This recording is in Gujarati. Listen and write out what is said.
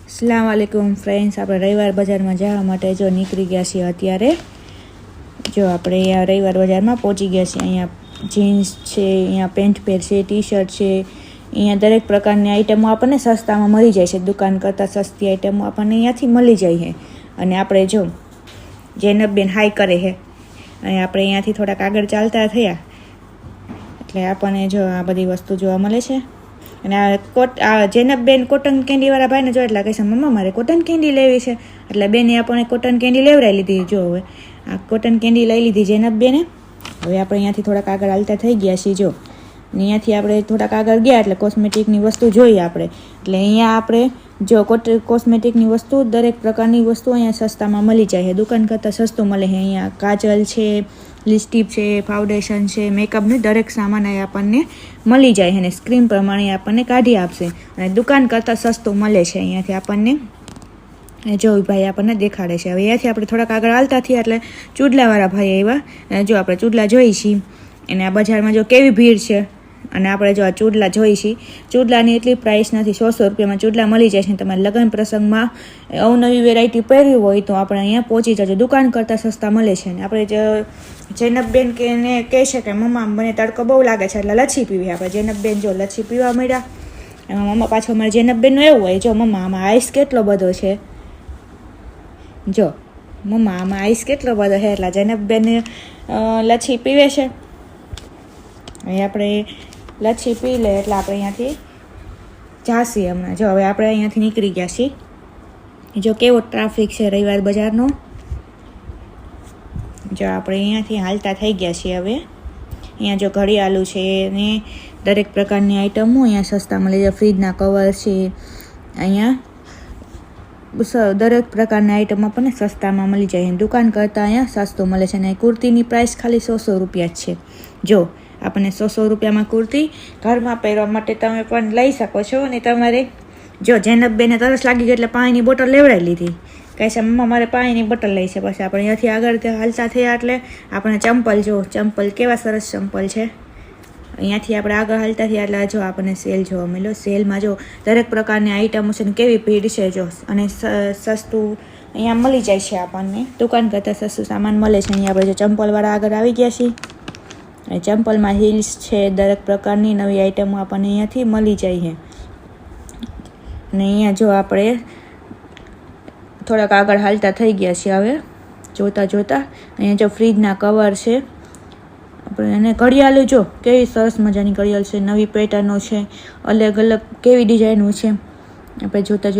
अस्सलाम वालेकुम फ्रेंड्स, આપણે રવિવાર બજારમાં જવા માટે જો નીકળી ગયા છીએ। અત્યારે જો આપણે અહીંયા રવિવાર બજારમાં પહોંચી ગયા છીએ। અહીંયા જીન્સ છે, અહીંયા પેન્ટ પેર છે, ટી શર્ટ છે, અહીંયા દરેક પ્રકારની આઈટમો આપણને સસ્તામાં મળી જાય છે। દુકાન કરતાં સસ્તી આઈટમો આપણને અહીંયાથી મળી જાય છે। અને આપણે જો જૈનબબેન હાઈ કરે છે અને આપણે અહીંયાથી થોડાક આગળ ચાલતા થયા એટલે આપણને જો આ બધી વસ્તુ જોવા મળે છે। અને આ જૈનબબેન કોટન કેન્ડીવાળા ભાઈને જો એટલે કહે છે, મમ્મા મારે કોટન કેન્ડી લેવી છે। એટલે બેને આપણને કોટન કેન્ડી લેવડાવી લીધી। જો હવે આ કોટન કેન્ડી લઈ લીધી જૈનબબેને। હવે આપણે અહીંયાથી થોડાક આગળ હાલતા થઈ ગયા છીએ। જો અહીંયાથી આપણે થોડાક આગળ ગયા એટલે કોસ્મેટિકની વસ્તુ જોઈએ આપણે। એટલે અહીંયા આપણે જો કોસ્મેટિકની વસ્તુ દરેક પ્રકારની વસ્તુ અહીંયા સસ્તામાં મળી જાય છે। દુકાન કરતાં સસ્તું મળે છે। અહીંયા કાજલ છે, લિપસ્ટિક છે, ફાઉન્ડેશન છે, મેકઅપનું દરેક સામાન અહીં આપણને મળી જાય છે અને સ્ક્રીન પ્રમાણે આપણને કાઢી આપશે અને દુકાન કરતાં સસ્તું મળે છે। અહીંયાથી આપણને જો ભાઈ આપણને દેખાડે છે। હવે અહીંયાથી આપણે થોડાક આગળ હાલતા થયા એટલે ચૂડલાવાળા ભાઈ આવ્યા। જો આપણે ચૂડલા જોઈ છીએ અને આ બજારમાં જો કેવી ભીડ છે અને આપણે જો આ ચૂડલા જોઈ છીએ, ચૂડલાની એટલી પ્રાઇસ નથી। 100 રૂપિયામાં ચૂડલા મળી જાય છે। તમારે લગ્ન પ્રસંગમાં અવનવી વેરાયટી પહેરવી હોય તો આપણે અહીંયા પહોંચી જજો। દુકાન કરતાં સસ્તા મળે છે। અને આપણે જૈનબબેન ને કહે છે કે મમ્મા મને તડકો બહુ લાગે છે એટલે લચ્છી પીવી। આપણે જૈનબબેન જો લચ્છી પીવા મળ્યા। એમાં મમ્મા પાછો અમારે જૈનબબેનનું એવું હોય, જો મમ્મા આમાં આઈસ કેટલો બધો છે, જો મમ્મા આમાં આઈસ કેટલો બધો છે। એટલે જૈનબબેન લચ્છી પીવે છે। હવે આપણે લચ્છી પી લે એટલે આપણે અહીંયાથી જાસી હમણાં। જો હવે આપણે અહીંયાથી નીકળી ગયા છીએ। જો કેવો ટ્રાફિક છે રવિવાર બજારનો। જો આપણે અહીંયાથી હાલતા થઈ ગયા છીએ। હવે અહીંયા જો ઘડિયાળું છે ને દરેક પ્રકારની આઈટમો અહીંયા સસ્તા મળી જાય। ફ્રીજના કવર છે, અહીંયા દરેક પ્રકારની આઈટમ આપણને સસ્તામાં મળી જાય। દુકાન કરતાં અહીંયા સસ્તું મળે છે। અને કુર્તીની પ્રાઇસ ખાલી 100 રૂપિયા જ છે। જો આપણને 100 રૂપિયામાં કુર્તી ઘરમાં પહેરવા માટે તમે પણ લઈ શકો છો। અને તમારે જો જૈનબબેને તરસ લાગી ગઈ એટલે પાણીની બોટલ લેવડાવી લીધી। કહે છે મમ્મા મારે પાણીની બોટલ લઈ છે। પછી આપણે અહીંયાથી આગળ હાલતા થયા એટલે આપણે ચંપલ જો, ચંપલ કેવા સરસ ચંપલ છે। અહીંયાથી આપણે આગળ હાલતા થયા એટલે જો આપણને સેલ જોવા મળ્યો। સેલમાં જો દરેક પ્રકારની આઈટમો છે ને કેવી ભીડ છે જો, અને સસ્તું અહીંયા મળી જાય છે આપણને। દુકાન કરતાં સસ્તું સામાન મળે છે। અહીંયા આપણે જો ચંપલવાળા આગળ આવી ગયા છીએ। અને ચંપલમાં હીલ્સ છે, દરેક પ્રકારની નવી આઈટમો આપણને અહીંયાથી મળી જાય છે। અને અહીંયા જો આપણે થોડાક આગળ હાલતા થઈ ગયા છીએ। હવે જોતાં અહીંયા જો ફ્રીજના કવર છે આપણે, અને ઘડિયાળું જો કેવી સરસ મજાની ઘડિયાળ છે, નવી પેટર્નો છે, અલગ અલગ કેવી ડિઝાઇનો છે। આપણે જોતાં